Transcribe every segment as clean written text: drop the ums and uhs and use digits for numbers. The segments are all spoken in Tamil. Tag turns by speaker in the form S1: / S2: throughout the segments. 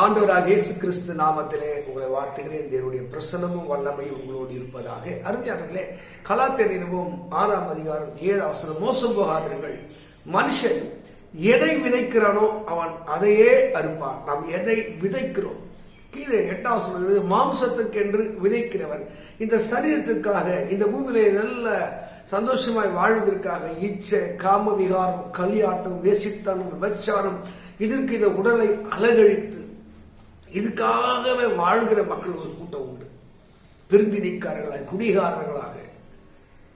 S1: ஆண்டவராக இயேசு கிறிஸ்து நாமத்திலே உங்களை வாழ்த்துகிறேன். தேவனுடைய பிரசன்னமும் வல்லமையும் உங்களோடு இருப்பதாக. அருமையானவர்களே, கலாத்தியர் நிருபம் 6ஆம் அதிகாரம் 7ஆம் வசனம், மோசம் போகாதீர்கள். மனுஷன் எதை விதைக்கிறானோ அவன் அதையே அறுப்பான். நாம் எதை விதைக்கிறோம்? கீழே 8ஆம் வசனம், மாம்சத்துக்கு என்று விதைக்கிறவன் இந்த சரீரத்துக்காக, இந்த பூமியிலே நல்ல சந்தோஷமாய் வாழ்வதற்காக இச்சை, காம விகாரம், களியாட்டம், வேசித்தனம், விபச்சாரம், இதற்கு இந்த உடலை அலகழித்து இதுக்காகவே வாழ்கிற மக்கள் ஒரு கூட்டம் உண்டு. பெருந்தினிக்காரர்களாக, குடிகாரர்களாக,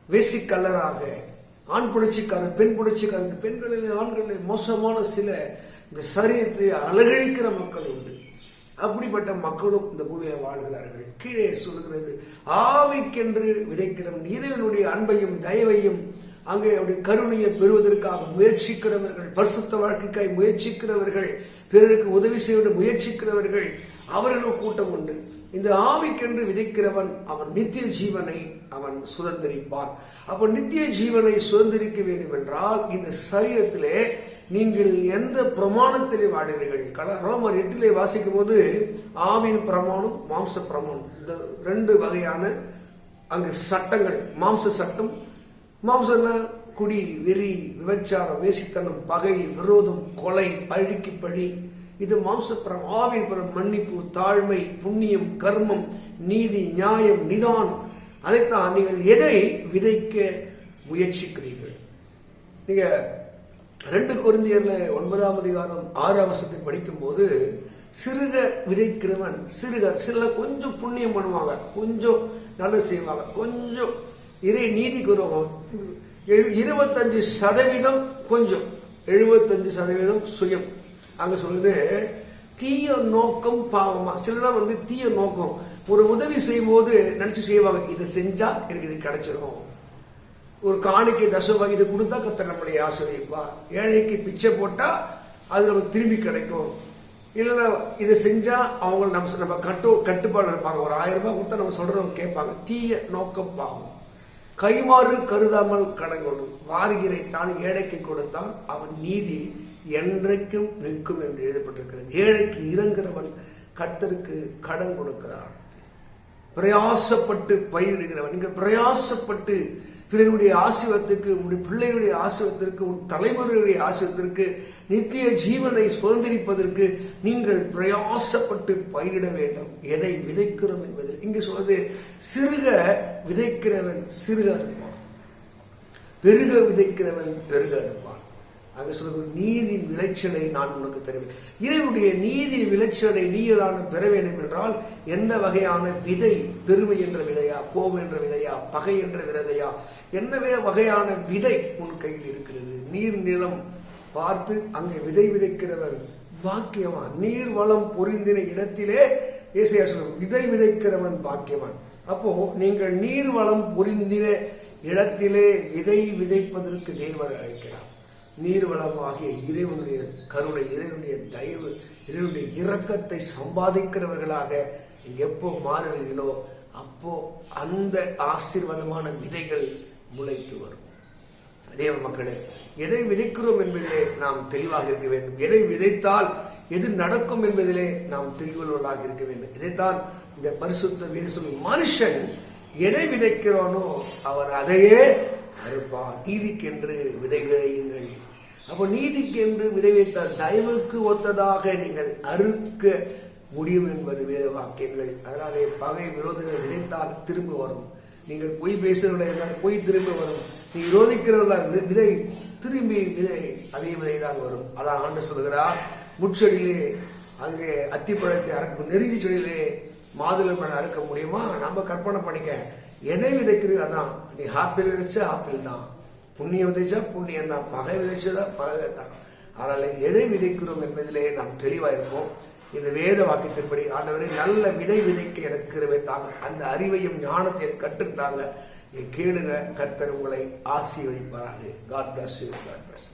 S1: வேசிக்கல்லராக, ஆண் புணர்ச்சிக்காரர், பெண் புணர்ச்சிக்காரர், பெண்களிலே ஆண்களிலே மோசமான சில இந்த சரீரத்தை அலகழிக்கிற மக்கள் உண்டு. அப்படிப்பட்ட மக்களும் இந்த பூமியில வாழ்கிறார்கள். கீழே சொல்லுகிறது, ஆவிக்கென்று விதைக்கிறவன் இறைவனுடைய அன்பையும் தயவையும் அங்கே அவருடைய கருணையை பெறுவதற்காக முயற்சிக்கிறவர்கள், பரிசுத்த வாழ்க்கைக்காய் முயற்சிக்கிறவர்கள், பிறருக்கு உதவி செய்ய முயற்சிக்கிறவர்கள், அவர்கள் கூட்டம் உண்டு. இந்த ஆவிக்கென்று விதைக்கிறவன் அவன் நித்திய ஜீவனை அவன் சுதந்திரிப்பான். அப்ப நித்திய ஜீவனை சுதந்திரிக்க வேண்டும் என்றால் இந்த சரீரத்திலே நீங்கள் எந்த பிரமாணத்திலே வாடுகிறீர்கள்? ரோமர் 8 வாசிக்கும் போது ஆவின் பிரமாணம், மாம்ச பிரமாணம், இந்த 2 வகையான அங்கு சட்டங்கள். மாம்ச சட்டம், மாம்சம்னா குடி, வெறி, விபச்சாரம், வேசித்தனம், பகை, விரோதம், கொலை, பழிக்கு பழி, இது மாம்சப்புறம். ஆவின் புறம் மன்னிப்பு, தாழ்மை, புண்ணியம், கர்மம், நீதி, நியாயம், நிதானம். அதைத்தான் நீங்கள் எதை விதைக்க முயற்சிக்கிறீர்கள். நீங்க 2 கொரிந்தியர்ல 9ஆம் அதிகாரம் 6ஆம் வசனத்தை படிக்கும் போது, சிறுக விதைக்கிறவன் சில கொஞ்சம் புண்ணியம் பண்ணுவாங்க, கொஞ்சம் நல்லது செய்வாங்க, கொஞ்சம் இறை நீதிக்கு வருவாங்க, 25% கொஞ்சம், 75% சுயம். அங்க சொல்லுது தீய நோக்கம் பாவமா. சிலலாம் தீய நோக்கம், ஒரு உதவி செய்யும் போது நினைச்சு செய்வாங்க, இதை செஞ்சா எனக்கு இது கிடைச்சிடும், ஒரு காணிக்கை தசமபாகம் இதை கொடுத்தா கர்த்தர் நம்மளை ஆசீர்வதிப்பா, ஏழைக்கு பிச்சை போட்டா அது நமக்கு திரும்பி கிடைக்கும், இல்லைன்னா இதை செஞ்சா அவங்க நம்ம கட்டுப்பாடு இருப்பாங்க, ஒரு 1000 ரூபாய் கொடுத்தா நம்ம சொல்றவங்க கேட்பாங்க. தீய நோக்கம் பாவம். கைமாறு கருதாமல் கடன் கொடு, வாரிகிரை தான் ஏழைக்கு கொடுத்தான் அவன் நீதி என்றைக்கும் நிற்கும் என்று எழுதப்பட்டிருக்கிறது. ஏழைக்கு இறங்குறவன் கர்த்தருக்கு கடன் கொடுக்கிறான். பிரயாசப்பட்டு பயிரிடுகிறவன், நீங்கள் பிரயாசப்பட்டு பிறருடைய ஆசீர்வாதத்திற்கு, உங்களுடைய பிள்ளைகளுடைய ஆசீர்வாதத்திற்கு, உன் தலைமுறையுடைய ஆசீர்வாதத்திற்கு, நித்திய ஜீவனை சுதந்திரிப்பதற்கு நீங்கள் பிரயாசப்பட்டு பயிரிட வேண்டும். எதை விதைக்கிறோம் என்பதில் இங்கு சொல்வது, சிறுக விதைக்கிறவன் சிறுக இருப்பான், பெருக விதைக்கிறவன் பெருக இருப்பான். அங்க சொல்வது, நீதி விளைச்சலை நான் உனக்கு தருவேன். இறைவனுடைய நீதி விளைச்சலை நீரான பெற வேண்டும் என்றால் எந்த வகையான விதை? பெருமை என்ற விதையா, கோபம் என்ற விதையா, பகை என்ற விதையா, என்ன வகையான விதை உன் கையில் இருக்கிறது? நீர் நிலம் பார்த்து அங்கே விதை விதைக்கிறவன் பாக்கியவான். நீர் வளம் பொருந்தின இடத்திலே ஏசாயா சொல்லும், விதை விதைக்கிறவன் பாக்கியவான். அப்போ நீங்கள் நீர் வளம் பொருந்தின இடத்திலே விதை விதைப்பதற்கு தேவன் அழைக்கிறார். நீர்வளமாகிய இறைவனுடைய கருணை, இறைவனுடைய தயவு, இறைவனுடைய இரக்கத்தை சம்பாதிக்கிறவர்களாக எப்போ மாறுகிறீர்களோ அப்போ அந்த ஆசீர்வாதமான விதைகள் முளைத்து வரும். தேவ மக்களே, எதை விதைக்கிறோம் என்பதிலே நாம் தெளிவாக இருக்க வேண்டும். எதை விதைத்தால் எது நடக்கும் என்பதிலே நாம் தெளிவுள்ளவர்களாக இருக்க வேண்டும். இதைத்தான் இந்த பரிசுத்த வேதம், மனுஷன் எதை விதைக்கிறானோ அவன் அதையே அறுப்பான். நீதிக்கென்று விதை விதையுங்கள். அப்போ நீதிக்கென்று விதை வைத்தால் தயவுக்கு ஒத்ததாக நீங்கள் அறுக்க முடியும் என்பது வேத வாக்கியங்கள். அதனாலே பகை விரோதங்கள் விதைத்தால் திரும்ப வரும். நீங்கள் பொய் பேசுகிறவர்கள பொய் திரும்ப வரும். நீ விரோதிக்கிறவர்கள விதை திரும்பி விதை அதே விதை தான் வரும். அதான் ஆண்டு சொல்கிறார், முட்செடியிலே அங்கே அத்திப்பழத்தை அறுக்கும், நெருங்கி செடியிலே மாதுளை பழம் அறுக்க முடியுமா? நம்ம கற்பனை பண்ணிக்க, எதை விதைக்கிறீங்க அதான். நீ ஆப்பிள் விதைச்சா ஆப்பிள் தான், புண்ணியம் விதைச்சா புண்ணியம் தான், பகை விதைச்சதா பகை தான். அதனால எதை விதைக்கிறோம் என்பதிலே நாம் தெளிவாயிருப்போம். இந்த வேத வாக்கியத்தின்படி, ஆண்டவரே நல்ல விதை விதைக்க எனக்கு கிருபை தாங்க, அந்த அறிவையும் ஞானத்தை எனக்கு கற்றுத்தாங்க. கேளுங்க, கர்த்தர் உங்களை ஆசீர்வதிப்பாராக. God bless you. God bless you.